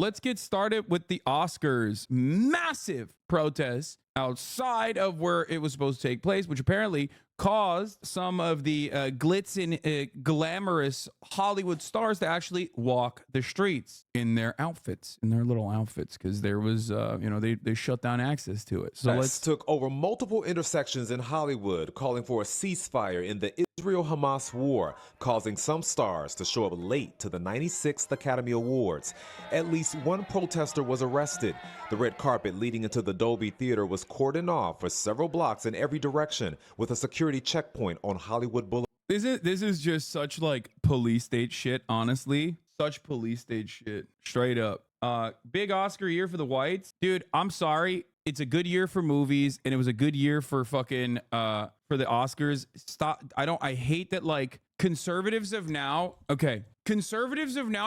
let's get started with the Oscars. Massive protests outside of where it was supposed to take place, which apparently caused some of the glitz and glamorous Hollywood stars to actually walk the streets in their outfits, in their little outfits, because there was, they shut down access to it. So let's took over multiple intersections in Hollywood, calling for a ceasefire in the Israel-Hamas war, causing some stars to show up late to the 96th Academy Awards. At least one protester was arrested. The red carpet leading into the Dolby Theater was cordoned off for several blocks in every direction, with a security checkpoint on Hollywood Boulevard. This is just such like police state shit, honestly. Such police state shit, straight up. Big Oscar year for the whites. Dude, I'm sorry. It's a good year for movies, and it was a good year for fucking for the Oscars. Stop. I hate that like conservatives have now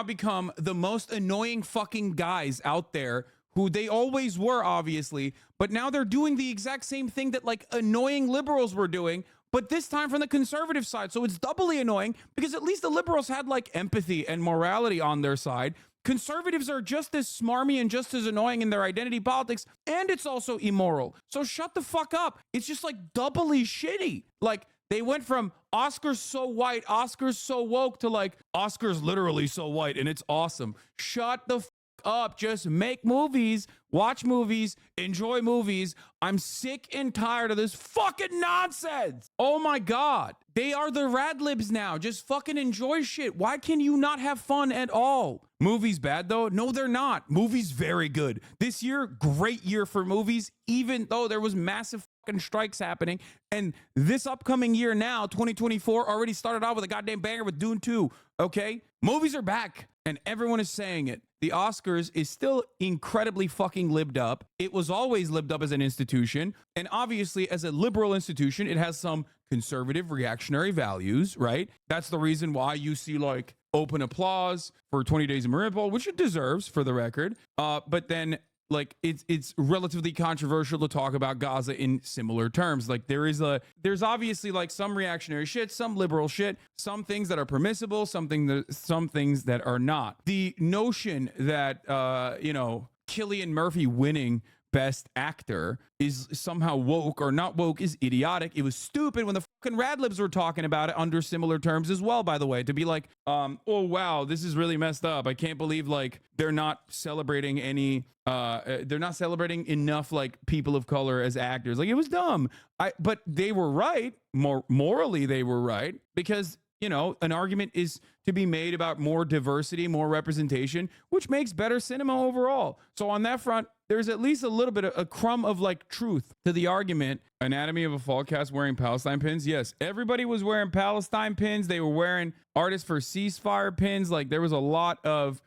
become the most annoying fucking guys out there, who they always were, obviously, but now they're doing the exact same thing that like annoying liberals were doing, but this time from the conservative side. So it's doubly annoying because at least the liberals had like empathy and morality on their side. Conservatives are just as smarmy and just as annoying in their identity politics, and it's also immoral. So shut the fuck up. It's just like doubly shitty. Like they went from Oscars so white, Oscars so woke, to like Oscars literally so white, and it's awesome. Shut the up. Just make movies, watch movies, enjoy movies. I'm sick and tired of this fucking nonsense. Oh my God. They are the rad libs now. Just fucking enjoy shit. Why can you not have fun at all? Movies bad though? No, they're not. Movies very good. This year, great year for movies, even though there was massive fucking strikes happening. And this upcoming year now, 2024, already started out with a goddamn banger with Dune 2. Okay? Movies are back, and everyone is saying it. The Oscars is still incredibly fucking libbed up. It was always libbed up as an institution. And obviously, as a liberal institution, it has some conservative reactionary values, right? That's the reason why you see like open applause for 20 Days of Mariupol, which it deserves for the record. But then like it's relatively controversial to talk about Gaza in similar terms. Like there's obviously like some reactionary shit, some liberal shit, some things that are permissible, some things that are not. The notion that Cillian Murphy winning Best Actor is somehow woke or not woke is idiotic. It was stupid when the fucking Radlibs were talking about it under similar terms as well, by the way, to be like, oh wow, this is really messed up. I can't believe like they're not celebrating enough like people of color as actors. Like it was dumb. But they were right. Morally they were right, because an argument is to be made about more diversity, more representation, which makes better cinema overall. So on that front, there's at least a little bit of a crumb of like truth to the argument. Anatomy of a Fall cast wearing Palestine pins. Yes, everybody was wearing Palestine pins. They were wearing Artists for Ceasefire pins. Like there was a lot of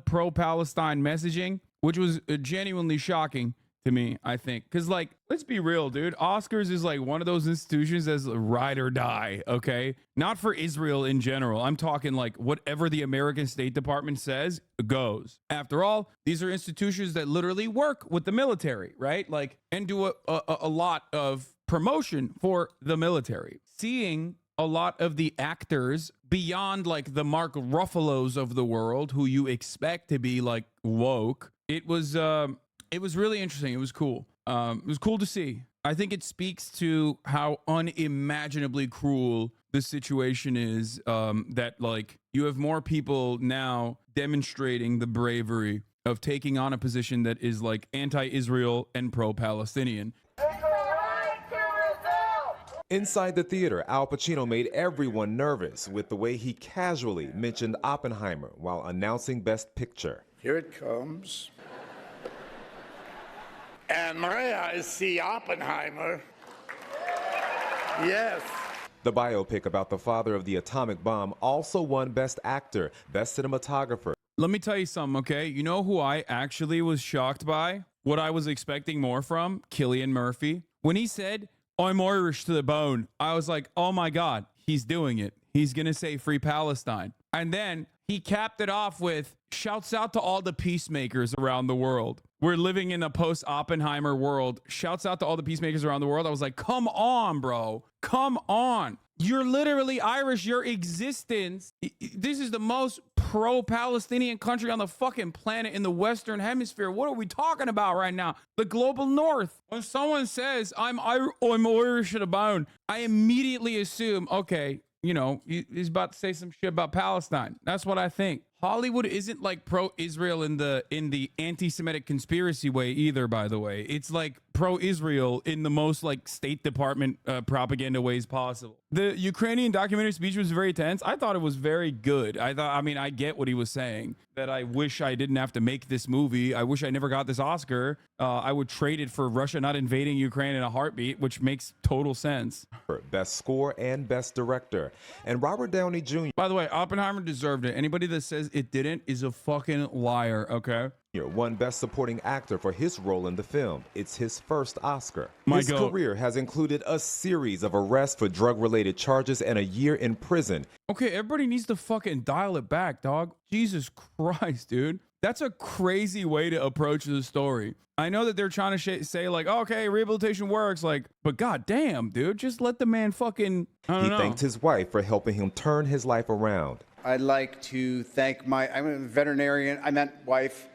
pro-Palestine messaging, which was genuinely shocking to me, I think. Because like, let's be real, dude. Oscars is like one of those institutions that's ride or die, okay? Not for Israel in general. I'm talking like whatever the American State Department says goes. After all, these are institutions that literally work with the military, right? Like, and do a lot of promotion for the military. Seeing a lot of the actors beyond like the Mark Ruffalos of the world, who you expect to be like woke, it was really interesting. It was cool. It was cool to see. I think it speaks to how unimaginably cruel the situation is, that like you have more people now demonstrating the bravery of taking on a position that is like anti-Israel and pro-Palestinian. Inside the theater, Al Pacino made everyone nervous with the way he casually mentioned Oppenheimer while announcing Best Picture. Here it comes. And Maria is see Oppenheimer. Yes. The biopic about the father of the atomic bomb also won Best Actor, Best Cinematographer. Let me tell you something, okay? You know who I actually was shocked by? What I was expecting more from? Cillian Murphy. When he said, I'm Irish to the bone, I was like, oh my God, he's doing it. He's going to say Free Palestine. And then he capped it off with, shouts out to all the peacemakers around the world. We're living in a post-Oppenheimer world. Shouts out to all the peacemakers around the world. I was like, come on, bro. Come on. You're literally Irish. Your existence. This is the most pro-Palestinian country on the fucking planet in the Western Hemisphere. What are we talking about right now? The global North. When someone says, I'm Irish to the bone, I immediately assume, okay, you know, he's about to say some shit about Palestine. That's what I think. Hollywood isn't like pro-Israel in the anti-Semitic conspiracy way either, by the way. It's like pro-Israel in the most like State Department propaganda ways possible. The Ukrainian documentary speech was very tense. I thought it was very good. I mean, I get what he was saying, that I wish I didn't have to make this movie. I wish I never got this Oscar. I would trade it for Russia not invading Ukraine in a heartbeat, which makes total sense. Best Score and Best Director. And Robert Downey Jr. By the way, Oppenheimer deserved it. Anybody that says it didn't is a fucking liar, okay? won Best Supporting Actor for his role in the film. It's his first Oscar. His goat. career has included a series of arrests for drug-related charges and a year in prison. Okay, everybody needs to fucking dial it back, dog. Jesus Christ, dude. That's a crazy way to approach the story. I know that they're trying to say like, okay, rehabilitation works, like, but goddamn, dude, just let the man fucking. He thanked his wife for helping him turn his life around. I'd like to thank I'm a veterinarian. I meant wife,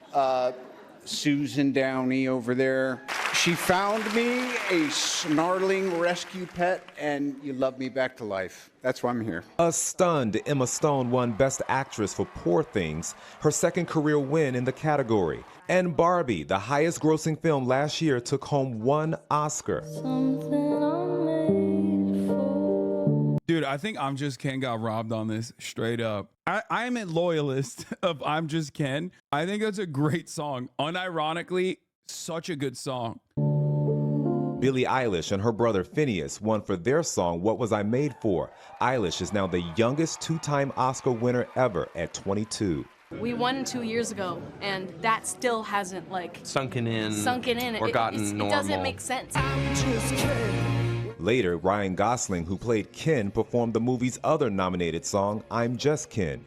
Susan Downey over there. She found me a snarling rescue pet, and you love me back to life. That's why I'm here. A stunned Emma Stone won Best Actress for Poor Things, her second career win in the category. And Barbie, the highest grossing film last year, took home 1 Oscar. Dude, I think I'm Just Ken got robbed on this, straight up. I'm a loyalist of I'm Just Ken. I think that's a great song. Unironically, such a good song. Billie Eilish and her brother Phineas won for their song What Was I Made For? Eilish is now the youngest 2-time Oscar winner ever at 22. We won 2 years ago, and that still hasn't like sunken in or it gotten normal. It doesn't make sense. Later, Ryan Gosling, who played Ken, performed the movie's other nominated song, I'm Just Ken.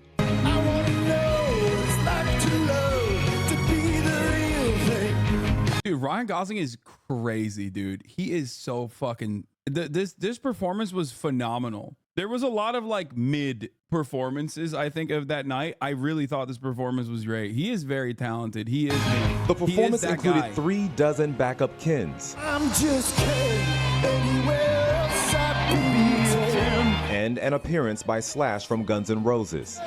Dude, Ryan Gosling is crazy, dude. He is so fucking... This performance was phenomenal. There was a lot of like mid performances, I think, of that night. I really thought this performance was great. He is very talented. He is. The performance included guy. 3 dozen backup Kens. I'm just Ken, anywhere else I could be Ken. And an appearance by Slash from Guns N' Roses.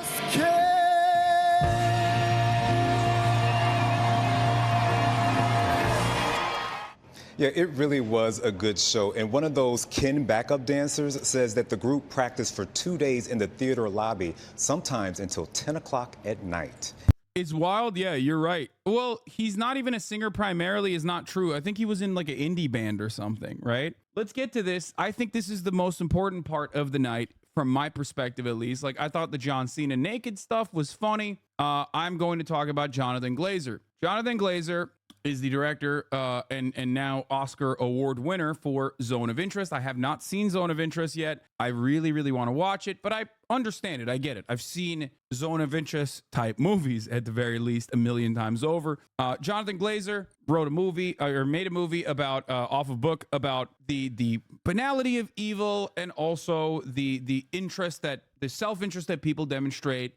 Yeah, it really was a good show. And one of those Ken backup dancers says that the group practiced for 2 days in the theater lobby, sometimes until 10 o'clock at night. It's wild. Yeah, you're right. Well, he's not even a singer primarily is not true. I think he was in like an indie band or something, right? Let's get to this. I think this is the most important part of the night from my perspective, at least. Like, I thought the John Cena naked stuff was funny. I'm going to talk about Jonathan Glazer. Jonathan Glazer is the director and now Oscar award winner for Zone of Interest. I have not seen Zone of Interest yet. I really, really want to watch it, but I understand it. I get it. I've seen Zone of Interest type movies at the very least a million times over. Jonathan Glazer wrote a movie or made a movie about off a book about the banality of evil and also the interest that the self-interest that people demonstrate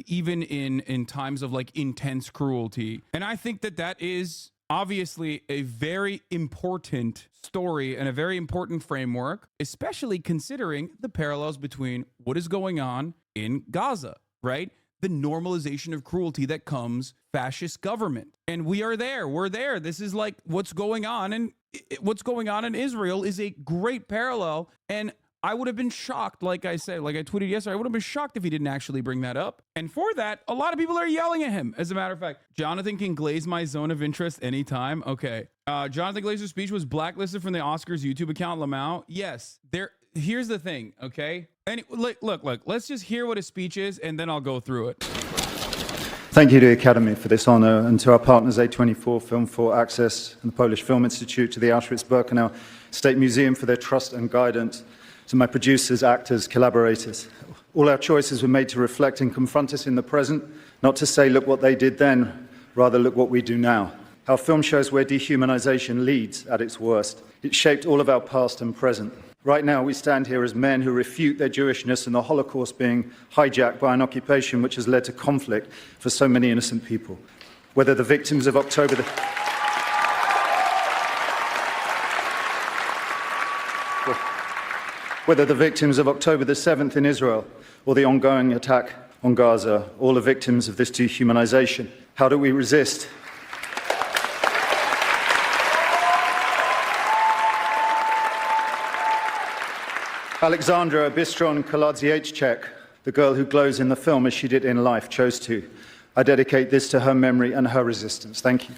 even in times of like intense cruelty. And I think that is obviously a very important story and a very important framework, especially considering the parallels between what is going on in Gaza, right? The normalization of cruelty that comes fascist government. And we are there. We're there. This is like what's going on. And what's going on in Israel is a great parallel. And I would have been shocked, like I said, like I tweeted yesterday, I would have been shocked if he didn't actually bring that up. And for that, a lot of people are yelling at him. As a matter of fact, Jonathan can glaze my Zone of Interest anytime. Okay. Jonathan Glazer's speech was blacklisted from the Oscars YouTube account, Lamau. Yes. Here's the thing, okay? Look, let's just hear what his speech is, and then I'll go through it. Thank you to the Academy for this honor, and to our partners A24, Film for Access, and the Polish Film Institute, to the Auschwitz-Birkenau State Museum for their trust and guidance, to my producers, actors, collaborators. All our choices were made to reflect and confront us in the present, not to say, look what they did then, rather look what we do now. Our film shows where dehumanization leads at its worst. It shaped all of our past and present. Right now, we stand here as men who refute their Jewishness and the Holocaust being hijacked by an occupation which has led to conflict for so many innocent people. Whether the victims of October the... Whether the victims of October the 7th in Israel or the ongoing attack on Gaza, all are victims of this dehumanization. How do we resist? Alexandra Bistron Kaladziejczak, the girl who glows in the film as she did in life, chose to. I dedicate this to her memory and her resistance. Thank you.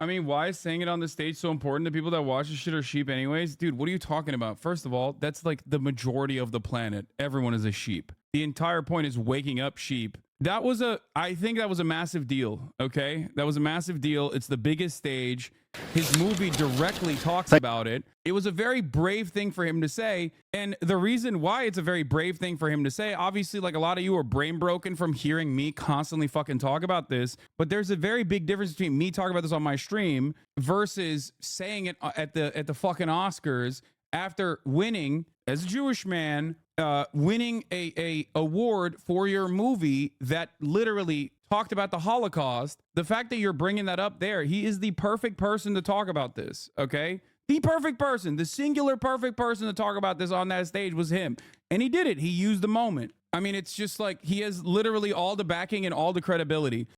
I mean, why is saying it on the stage so important? The people that watch this shit are sheep anyways? Dude, what are you talking about? First of all, that's like the majority of the planet. Everyone is a sheep. The entire point is waking up sheep. I think that was a massive deal, okay? That was a massive deal. It's the biggest stage. His movie directly talks about it. It was a very brave thing for him to say. And the reason why it's a very brave thing for him to say, obviously, like a lot of you are brain broken from hearing me constantly fucking talk about this. But there's a very big difference between me talking about this on my stream versus saying it at the fucking Oscars after winning as a Jewish man, winning a award for your movie that literally talked about the Holocaust. The fact that you're bringing that up there, he is the perfect person to talk about this, okay? The perfect person, the singular perfect person to talk about this on that stage was him. And he did it. He used the moment. I mean, it's just like he has literally all the backing and all the credibility.